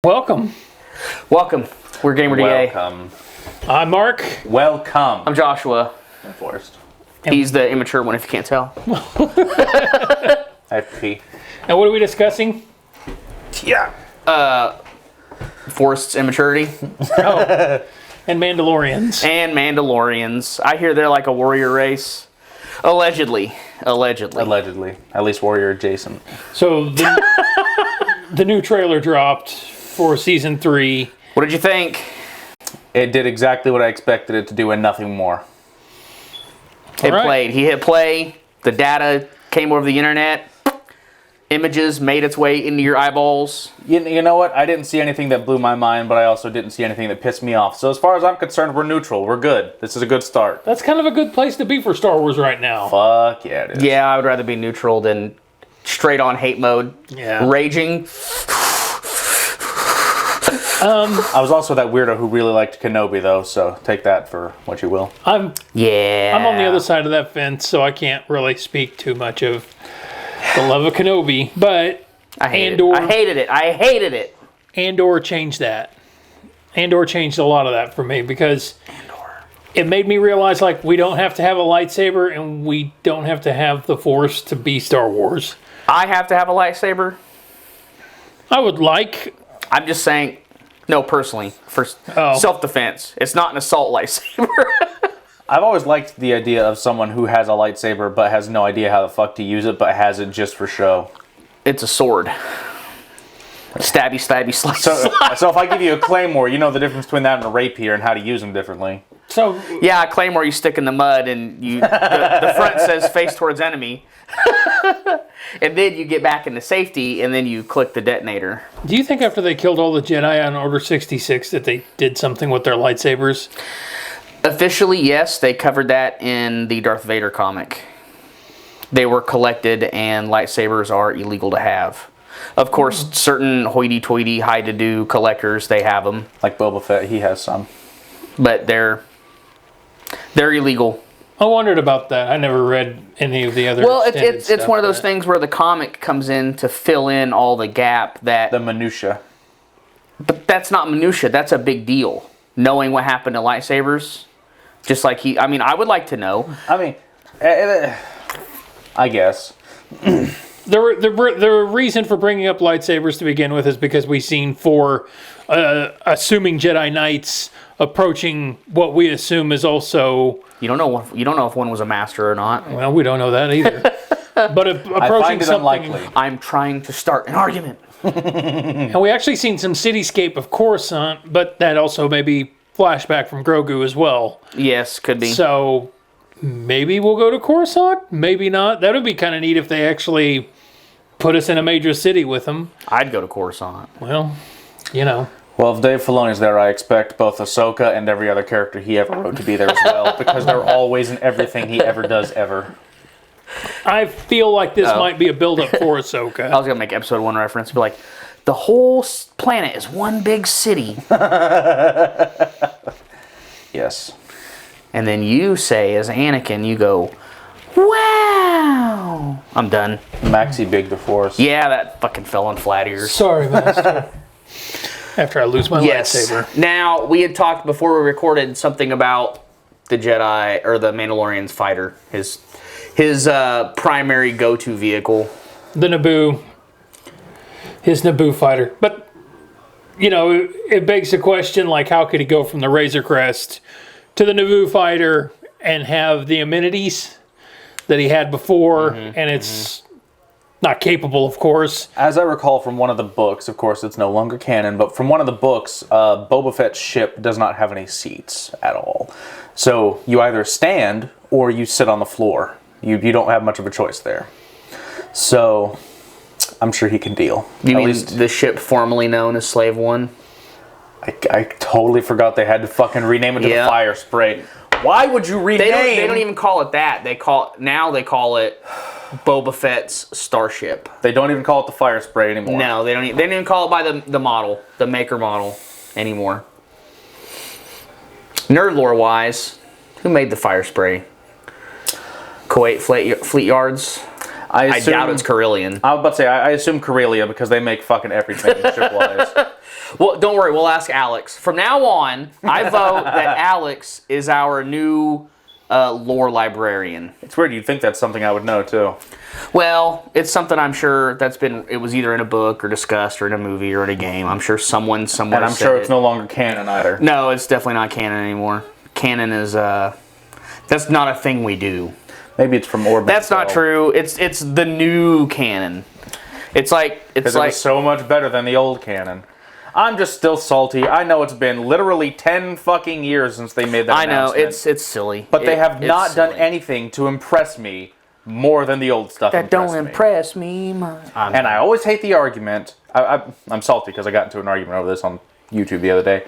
Welcome. Welcome. We're Gamer DA. Welcome. I'm Mark. Welcome. I'm Joshua. I'm Forrest. He's the immature one, if you can't tell. I have to pee. And what are we discussing? Yeah. Forrest's immaturity. Oh, and Mandalorians. And Mandalorians. I hear they're like a warrior race. Allegedly. Allegedly. At least warrior adjacent. So the new trailer dropped for season 3. What did you think? It did exactly what I expected it to do and nothing more. It played. He hit play. The data came over the internet. Images made its way into your eyeballs. You know what? I didn't see anything that blew my mind, but I also didn't see anything that pissed me off. So as far as I'm concerned, we're neutral. We're good. This is a good start. That's kind of a good place to be for Star Wars right now. Fuck yeah, it is. Yeah, I would rather be neutral than straight on hate mode. Yeah. Raging. I was also that weirdo who really liked Kenobi, though, so take that for what you will. I'm on Yeah. the other side of that fence, so I can't really speak too much of the love of Kenobi. But I hated it. Andor changed that. Andor changed a lot of that for me because it made me realize, like, we don't have to have a lightsaber and we don't have to have the Force to be Star Wars. I have to have a lightsaber. I would like... I'm just saying, no, personally, for self-defense. It's not an assault lightsaber. I've always liked the idea of someone who has a lightsaber but has no idea how the fuck to use it, but has it just for show. It's a sword. Stabby, stabby, slice. So if I give you a claymore, you know the difference between that and a rapier and how to use them differently. So Yeah, a claymore you stick in the mud and the front says face towards enemy. And then you get back into safety and then you click the detonator. do you think after they killed all the Jedi on Order 66 that they did something with their lightsabers? Officially, yes, they covered that in the Darth Vader comic. They were collected and lightsabers are illegal to have. Of course, certain hoity-toity, high-to-do collectors, they have them. Like Boba Fett, he has some. But they're illegal. I wondered about that. I never read any of the other. Well, extended it's stuff one of those that- things where the comic comes in to fill in all the gap that... The minutia. But that's not minutia. That's a big deal. Knowing what happened to lightsabers. Just like I would like to know. I mean, I guess. The reason for bringing up lightsabers to begin with is because we've seen 4 assuming Jedi Knights approaching what we assume is also... You don't know if one was a master or not. Well, we don't know that either. But approaching I find it something... unlikely. I'm trying to start an argument. And we actually seen some cityscape of Coruscant, but that also may be flashback from Grogu as well. Yes, could be. So maybe we'll go to Coruscant, maybe not. That would be kind of neat if they actually put us in a major city with them. I'd go to Coruscant. Well, you know. Well, if Dave Filoni's there, I expect both Ahsoka and every other character he ever wrote to be there as well, because they're always in everything he ever does ever. I feel like this might be a build-up for Ahsoka. I was going to make episode 1 reference and be like, the whole planet is one big city. Yes. And then you say, as Anakin, you go, wow. I'm done. Maxi Big the Force. Yeah, that fucking fell on flat ears. Sorry, Master. After I lose my lightsaber. Now, we had talked before we recorded something about the Jedi, or the Mandalorian's fighter. His primary go-to vehicle. The Naboo. His Naboo fighter. But, you know, it begs the question, like, how could he go from the Razor Crest to the Naboo fighter and have the amenities that he had before, and it's not capable, of course. As I recall from one of the books, of course it's no longer canon, but from one of the books, Boba Fett's ship does not have any seats at all. So you either stand or you sit on the floor. You don't have much of a choice there. So I'm sure he can deal. You At mean least the ship formerly known as Slave One? I totally forgot they had to fucking rename it to the Fire Spray. Why would you rename? They don't even call it that. They call it Boba Fett's starship. They don't even call it the Fire Spray anymore. No, they don't even call it by the model, the maker model anymore. Nerd lore wise, who made the Fire Spray? Kuwait Fleet Yards. I doubt it's Carillion. I was about to say, I assume Corellia because they make fucking everything ship-wise. Well, don't worry. We'll ask Alex. From now on, I vote that Alex is our new lore librarian. It's weird. You'd think that's something I would know, too. Well, it's something I'm sure it was either in a book or discussed or in a movie or in a game. I'm sure someone somewhere And I'm sure it's no longer canon either. No, it's definitely not canon anymore. Canon is, that's not a thing we do. Maybe it's from Orbit. That's not true. It's the new canon. It's like It was so much better than the old canon. I'm just still salty. I know it's been literally 10 fucking years since they made that announcement. I know, it's silly. But they have not done anything to impress me more than the old stuff that don't impress me. And I always hate the argument. I'm salty because I got into an argument over this on YouTube the other day.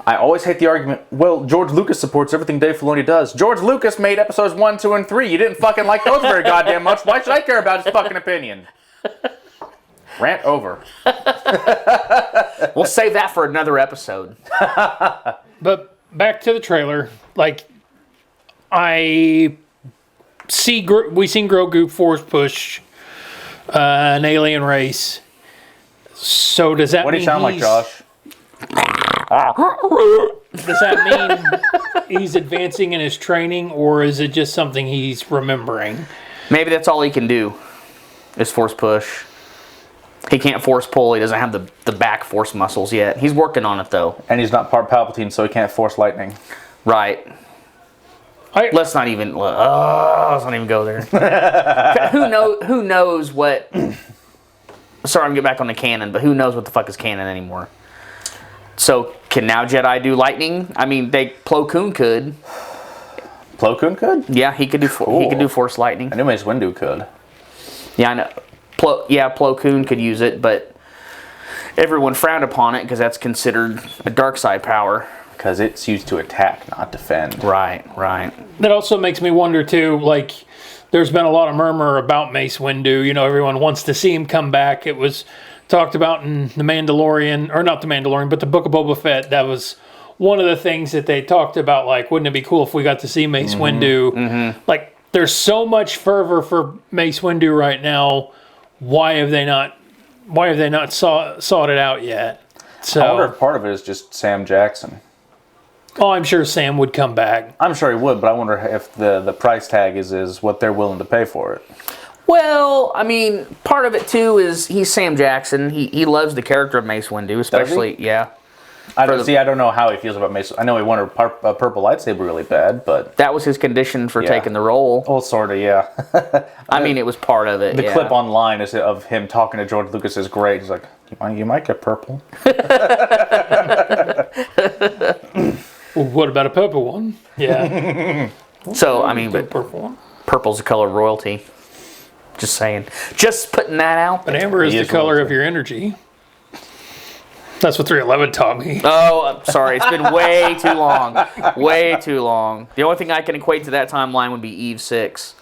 I always hate the argument, well, George Lucas supports everything Dave Filoni does. George Lucas made episodes 1, 2, and 3. You didn't fucking like those very goddamn much. Why should I care about his fucking opinion? Rant over. We'll save that for another episode. But back to the trailer. Like, we seen Grogu force push an alien race. So does that mean What do you sound like, Josh? Does that mean he's advancing in his training, or is it just something he's remembering? Maybe that's all he can do, is force push. He can't force pull. He doesn't have the back force muscles yet. He's working on it, though. And he's not part Palpatine, so he can't force lightning. Right. Let's not even go there. Who knows what... Sorry, I'm getting back on the canon, but who knows what the fuck is canon anymore? So, can now Jedi do lightning? I mean, Plo Koon could. Plo Koon could? Yeah, he could do force lightning. I knew Mace Windu could. Yeah, I know. Plo Koon could use it, but everyone frowned upon it because that's considered a dark side power. Because it's used to attack, not defend. Right. That also makes me wonder, too, like, there's been a lot of murmur about Mace Windu. You know, everyone wants to see him come back. It was talked about in The Mandalorian, or not The Mandalorian, but the Book of Boba Fett. That was one of the things that they talked about, like, wouldn't it be cool if we got to see Mace Windu? Mm-hmm. Like, there's so much fervor for Mace Windu right now. Why have they not sought it out yet? So, I wonder if part of it is just Sam Jackson. Oh, I'm sure Sam would come back. I'm sure he would, but I wonder if the price tag is what they're willing to pay for it. Well, I mean, part of it too is he's Sam Jackson. He loves the character of Mace Windu, especially yeah. I don't know how he feels about Mace. I know he wanted a purple lightsaber really bad, but that was his condition for taking the role. Well, sort of, yeah. I mean, it was part of it. The clip online is of him talking to George Lucas is great. He's like, "You might get purple." Well, what about a purple one? Yeah. So I mean, but purple one. Purple's the color of royalty. Just saying. Just putting that out. But amber is the color of your energy. That's what 311 taught me. Oh, I'm sorry. It's been way too long. Way too long. The only thing I can equate to that timeline would be Eve 6.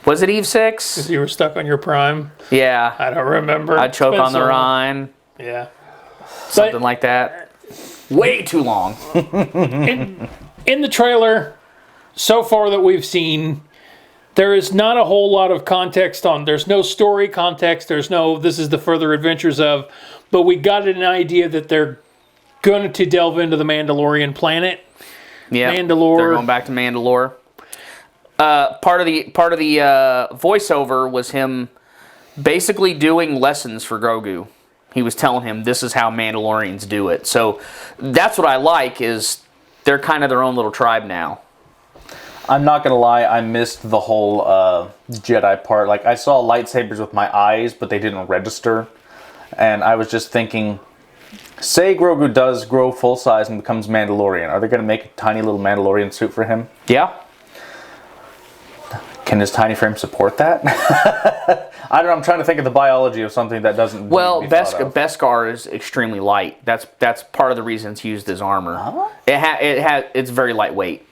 Was it Eve 6? Because you were stuck on your prime? Yeah. I don't remember. I'd choke on the Rhine. Yeah. Something like that. Way too long. In the trailer, so far that we've seen, there is not a whole lot of context there's no story context, there's no, this is the further adventures of, but we got an idea that they're going to delve into the Mandalorian planet. Yeah, Mandalore. They're going back to Mandalore. Part of the voiceover was him basically doing lessons for Grogu. He was telling him this is how Mandalorians do it. So that's what I like is they're kind of their own little tribe now. I'm not gonna lie, I missed the whole Jedi part. Like, I saw lightsabers with my eyes, but they didn't register. And I was just thinking, say Grogu does grow full size and becomes Mandalorian. Are they gonna make a tiny little Mandalorian suit for him? Yeah. Can his tiny frame support that? I don't know, I'm trying to think of the biology of something that doesn't. Well, Beskar is extremely light. That's part of the reason it's used as armor. Huh? It's very lightweight.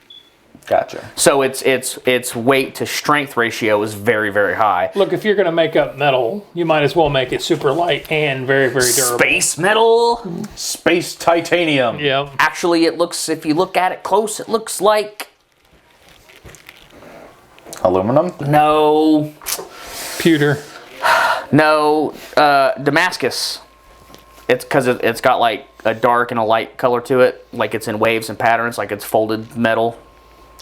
Gotcha. So its weight to strength ratio is very, very high. Look, if you're going to make up metal, you might as well make it super light and very, very durable. Space metal. Space titanium. Yeah. Actually, if you look at it close, it looks like aluminum. No. Pewter. No, Damascus. It's because it's got like a dark and a light color to it, like it's in waves and patterns, like it's folded metal.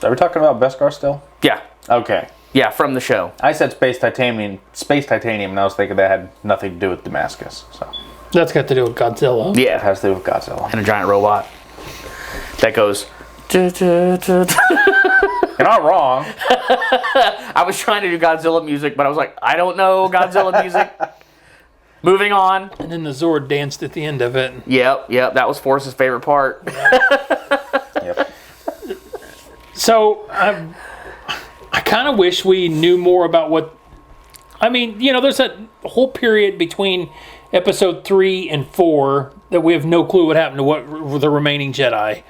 Are we talking about Beskar still? Yeah, Okay. yeah, from the show. I said space titanium, and I was thinking that had nothing to do with Damascus. So That's got to do with Godzilla. Yeah, it has to do with Godzilla. and a giant robot that goes. You're not wrong. I was trying to do Godzilla music, but I was like, I don't know Godzilla music. Moving on. And then the Zord danced at the end of it. Yep, that was Forrest's favorite part. Yep. So I kind of wish we knew more about what. I mean, there's that whole period between episode 3 and 4 that we have no clue what happened to what the remaining Jedi.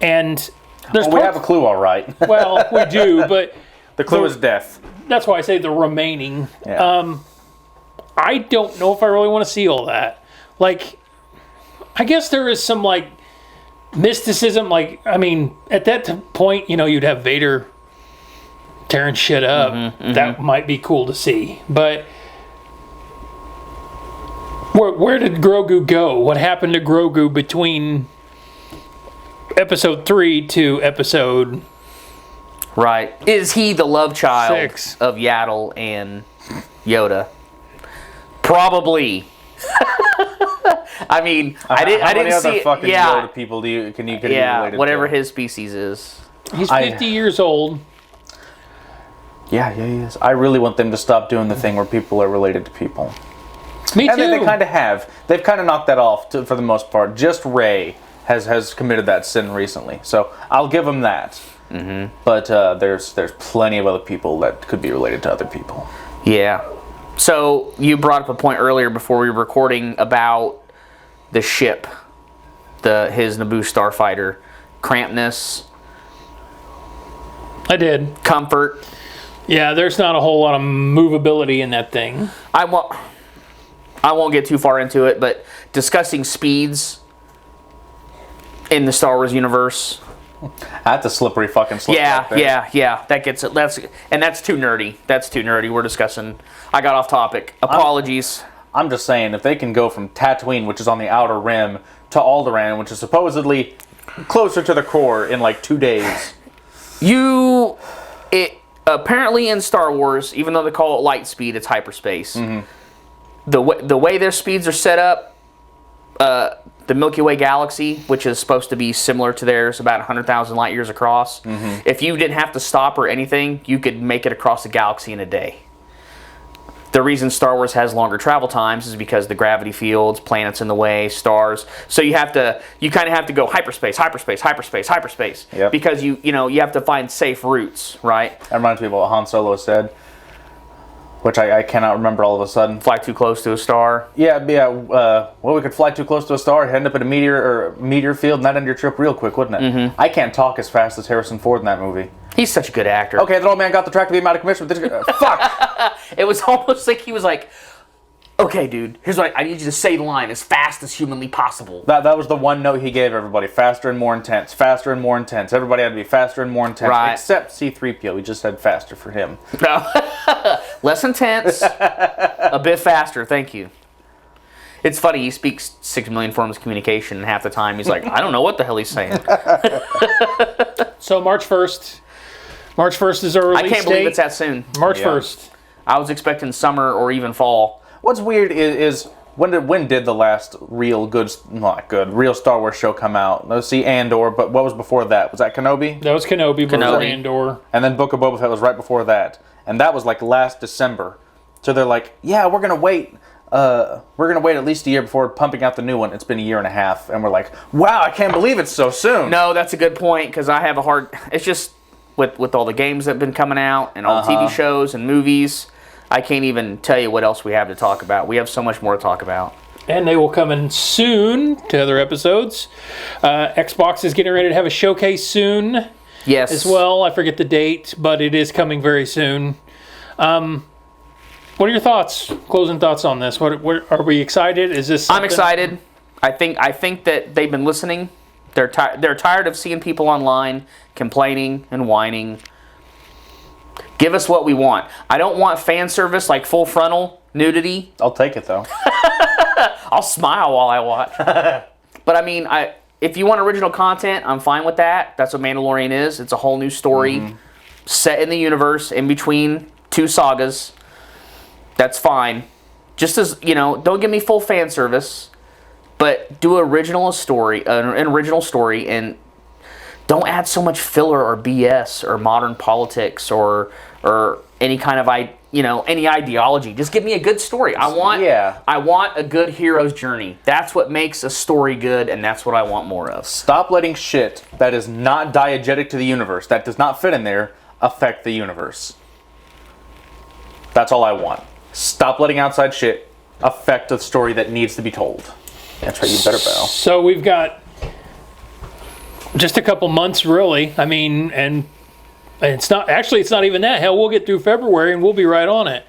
And there's Well, we have a clue, all right. well, we do, but The clue is death. that's why I say the remaining. Yeah. I don't know if I really want to see all that. Like, I guess there is some like mysticism. Like, I mean, at that point, you'd have Vader tearing shit up. That might be cool to see. But where did Grogu go? What happened to Grogu between episode 3 to episode Right. Is he the love child 6 of Yaddle and Yoda? Probably. I mean, I didn't How many see other it. fucking Yeah, Yoda people can you be yeah. related Whatever to? his species is. He's 50 years old. Yeah, he is. I really want them to stop doing the thing where people are related to people. Me And too. they kind of have. They've kind of knocked that off for the most part. Just Rey has committed that sin recently, so I'll give them that. But there's plenty of other people that could be related to other people. Yeah. So you brought up a point earlier before we were recording about the ship, his Naboo starfighter, crampness, I did. comfort. Yeah, there's not a whole lot of movability in that thing. I won't get too far into it, but discussing speeds in the Star Wars universe. That's a slippery fucking slope. right there. Yeah. That gets it. That's too nerdy. That's too nerdy. We're discussing. I got off topic. Apologies. I'm just saying, if they can go from Tatooine, which is on the outer rim, to Alderaan, which is supposedly closer to the core, in like 2 days. Apparently in Star Wars, even though they call it light speed, it's hyperspace. The way their speeds are set up, the Milky Way galaxy, which is supposed to be similar to theirs, about 100,000 light years across. If you didn't have to stop or anything, you could make it across the galaxy in a day. The reason Star Wars has longer travel times is because the gravity fields, planets in the way, stars. So you kind of have to go hyperspace. Yep. Because you have to find safe routes, right? That reminds me of what Han Solo said, which I cannot remember all of a sudden. Fly too close to a star. Yeah. Well, we could fly too close to a star, end up in a meteor field, and that end your trip real quick, wouldn't it? I can't talk as fast as Harrison Ford in that movie. He's such a good actor. Okay, that old man got the track to be out of commission. Fuck. It was almost like he was like, okay, dude, here's what I need you to say the line as fast as humanly possible. That was the one note he gave everybody. Faster and more intense. Faster and more intense. Everybody had to be faster and more intense. Right. Except C-3PO. He just said faster for him. No. Less intense, a bit faster, thank you. It's funny, he speaks 6 million forms of communication, and half the time he's like, I don't know what the hell he's saying. So March 1st. March 1st is our release I can't believe date. it's that soon. March Yeah. 1st. I was expecting summer or even fall. What's weird is when did the last real Star Wars show come out? Let's see, Andor, but what was before that? Was that Kenobi? That was Kenobi before Kenobi. Andor. And then Book of Boba Fett was right before that. And that was like last December. So they're like, yeah, we're gonna wait at least a year before pumping out the new one. It's been a year and a half, and we're like, wow, I can't believe it's so soon. No, that's a good point, because I have it's just, with all the games that have been coming out, and all the TV shows and movies, I can't even tell you what else we have to talk about. We have so much more to talk about. And they will come in soon to other episodes. Xbox is getting ready to have a showcase soon Yes. as well. I forget the date, but it is coming very soon. What are your thoughts? Closing thoughts on this? What are we excited? Is this something? I'm excited. I think that they've been listening. They're tired of seeing people online complaining and whining. Give us what we want. I don't want fan service like full frontal nudity. I'll take it though. I'll smile while I watch. But I mean, if you want original content, I'm fine with that. That's what Mandalorian is. It's a whole new story set in the universe in between two sagas. That's fine. Just as, don't give me full fan service, but do an original story, and don't add so much filler or BS or modern politics or any kind of any ideology. Just give me a good story. I want a good hero's journey. That's what makes a story good, and that's what I want more of. Stop letting shit that is not diegetic to the universe, that does not fit in there, affect the universe. That's all I want. Stop letting outside shit affect the story that needs to be told. That's right, you better bow. So we've got just a couple months, really. I mean, and it's not even that. Hell, we'll get through February and we'll be right on it.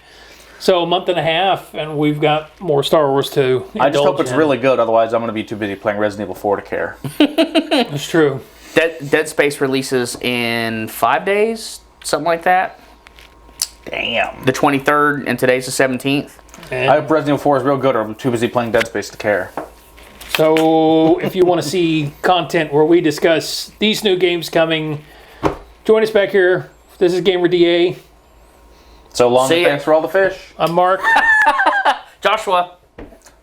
So a month and a half, and we've got more Star Wars to I just hope it's really good, otherwise I'm going to be too busy playing Resident Evil 4 to care. That's true. Dead Space releases in 5 days, something like that. Damn. The 23rd, and today's the 17th. And I hope Resident Evil 4 is real good, or I'm too busy playing Dead Space to care. so if you want to see content where we discuss these new games coming, join us back here. This is Gamer DA. So long, See and ya. thanks for all the fish. I'm Mark. Joshua.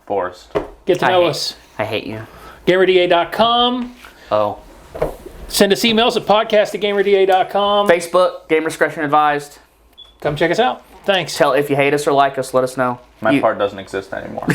Forrest. Get to know us. I hate you. GamerDA.com. Oh. Send us emails at podcast@gamerda.com. Facebook, Gamer Discretion Advised. Come check us out. Thanks. If you hate us or like us, let us know. My part doesn't exist anymore.